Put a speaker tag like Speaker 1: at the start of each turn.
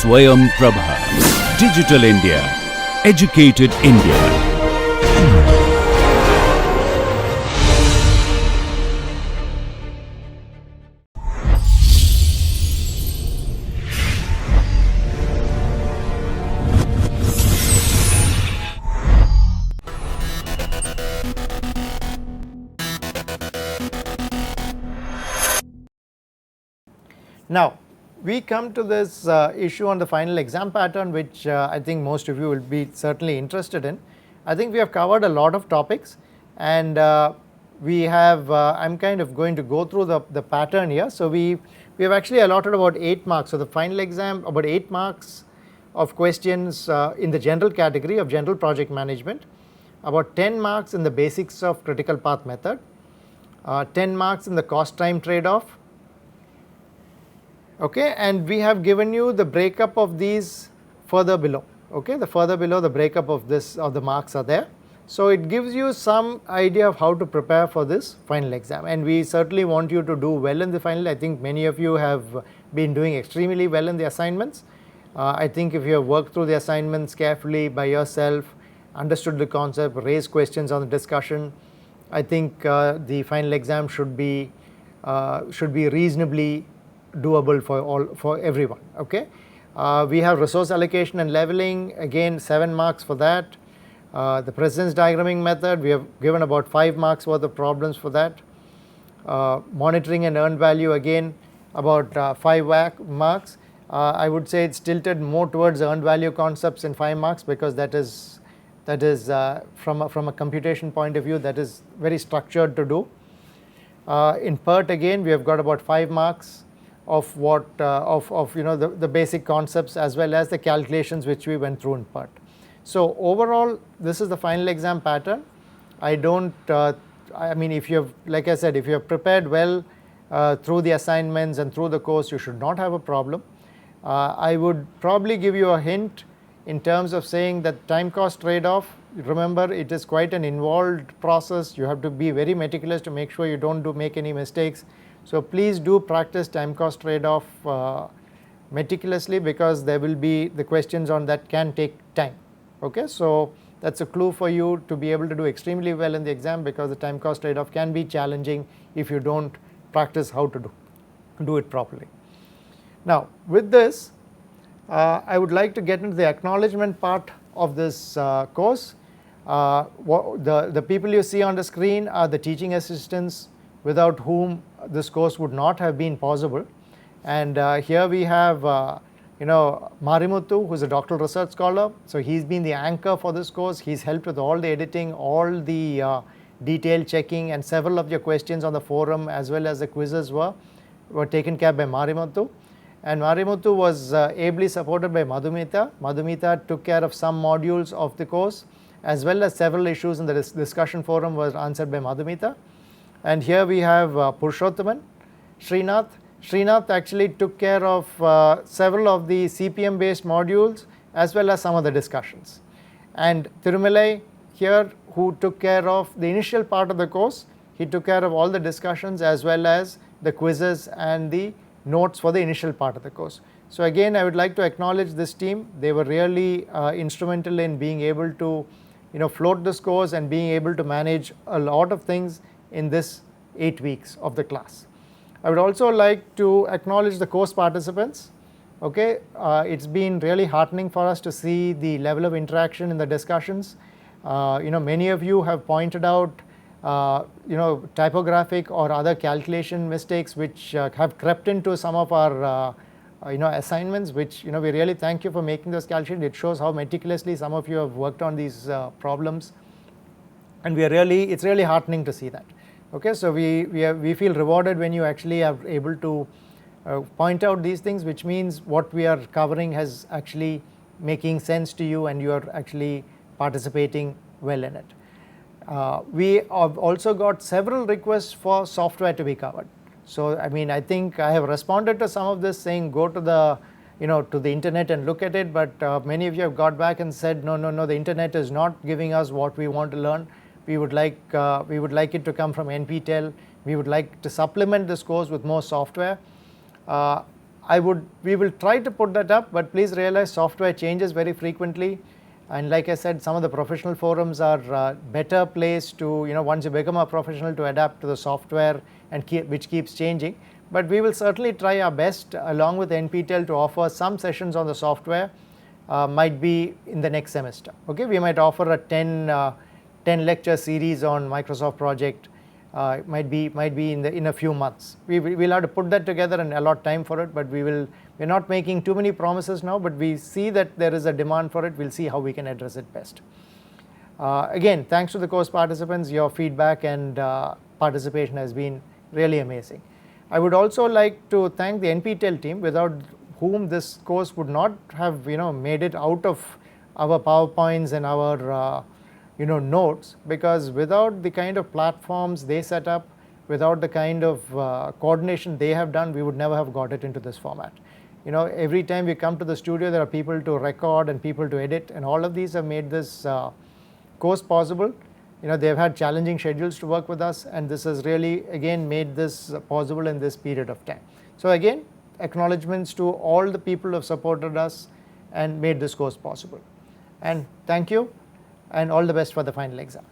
Speaker 1: Swayam Prabha. Digital India. Educated India.
Speaker 2: Now, we come to this issue on the final exam pattern, which I think most of you will be certainly interested in. I think we have covered a lot of topics, and we have I'm kind of going to go through the pattern here. So we have actually allotted about 8 marks. So the final exam, about 8 marks of questions in the general category of general project management, about 10 marks in the basics of critical path method, 10 marks in the cost time trade-off. Okay, and we have given you the breakup of these further below. Okay, the further below, the breakup of this, of the marks are there. So it gives you some idea of how to prepare for this final exam, and we certainly want you to do well in the final. I think many of you have been doing extremely well in the assignments. I think if you have worked through the assignments carefully by yourself, understood the concept, raised questions on the discussion, I think the final exam should be reasonably doable for everyone. Okay, we have resource allocation and leveling, again 7 marks for that. The precedence diagramming method, we have given about 5 marks worth of problems for that. Monitoring and earned value, again about 5 marks. I would say it's tilted more towards earned value concepts in 5 marks, because that is from a computation point of view, that is very structured to do. In PERT, again we have got about 5 marks of what the basic concepts as well as the calculations which we went through in PERT. So overall, this is the final exam pattern. I mean, if you have, like I said, if you have prepared well through the assignments and through the course, you should not have a problem. I would probably give you a hint in terms of saying that time cost trade-off. Remember, it is quite an involved process. You have to be very meticulous to make sure you don't make any mistakes. So please do practice time cost trade-off meticulously, because there will be the questions on that can take time. Okay, so that's a clue for you to be able to do extremely well in the exam, because the time cost trade-off can be challenging if you don't practice how to do it properly. Now, with this, I would like to get into the acknowledgement part of this course. The people you see on the screen are the teaching assistants without whom this course would not have been possible. And here we have Marimuthu, who is a doctoral research scholar. So he's been the anchor for this course. He's helped with all the editing, all the detail checking, and several of your questions on the forum as well as the quizzes were taken care by Marimuthu. And Marimuthu was ably supported by Madhumita. Madhumita took care of some modules of the course, as well as several issues in the discussion forum was answered by Madhumita. And here we have Purushothaman, Srinath. Srinath actually took care of several of the CPM based modules as well as some of the discussions. And Thirumalai here, who took care of the initial part of the course, he took care of all the discussions as well as the quizzes and the notes for the initial part of the course. So again, I would like to acknowledge this team. They were really instrumental in being able to float this course and being able to manage a lot of things in this 8 weeks of the class. I would also like to acknowledge the course participants. Okay, it's been really heartening for us to see the level of interaction in the discussions. Many of you have pointed out typographic or other calculation mistakes which have crept into some of our assignments, which we really thank you for making those calculations. It shows how meticulously some of you have worked on these problems, and it's really heartening to see that. Okay, so we feel rewarded when you actually are able to point out these things, which means what we are covering has actually making sense to you and you are actually participating well in it. We have also got several requests for software to be covered. So I mean, I think I have responded to some of this saying go to the to the internet and look at it, but many of you have got back and said no, the internet is not giving us what we want to learn. We would like it to come from NPTEL. We would like to supplement this course with more software. we will try to put that up, but please realize software changes very frequently, and like I said, some of the professional forums are better placed to, once you become a professional, to adapt to the software and which keeps changing. But we will certainly try our best along with NPTEL to offer some sessions on the software, might be in the next semester. Okay, we might offer a 10 lecture series on Microsoft project, might be in a few months. We'll have to put that together and allot time for it, but we're not making too many promises now, but we see that there is a demand for it. We'll see how we can address it best. Again, thanks to the course participants. Your feedback and participation has been really amazing. I would also like to thank the NPTEL team, without whom this course would not have made it out of our PowerPoints and our notes, because without the kind of platforms they set up, without the kind of coordination they have done, we would never have got it into this format. Every time we come to the studio, there are people to record and people to edit, and all of these have made this course possible. They've had challenging schedules to work with us, and this has really again made this possible in this period of time. So again, acknowledgements to all the people who have supported us and made this course possible. And thank you, and all the best for the final exam.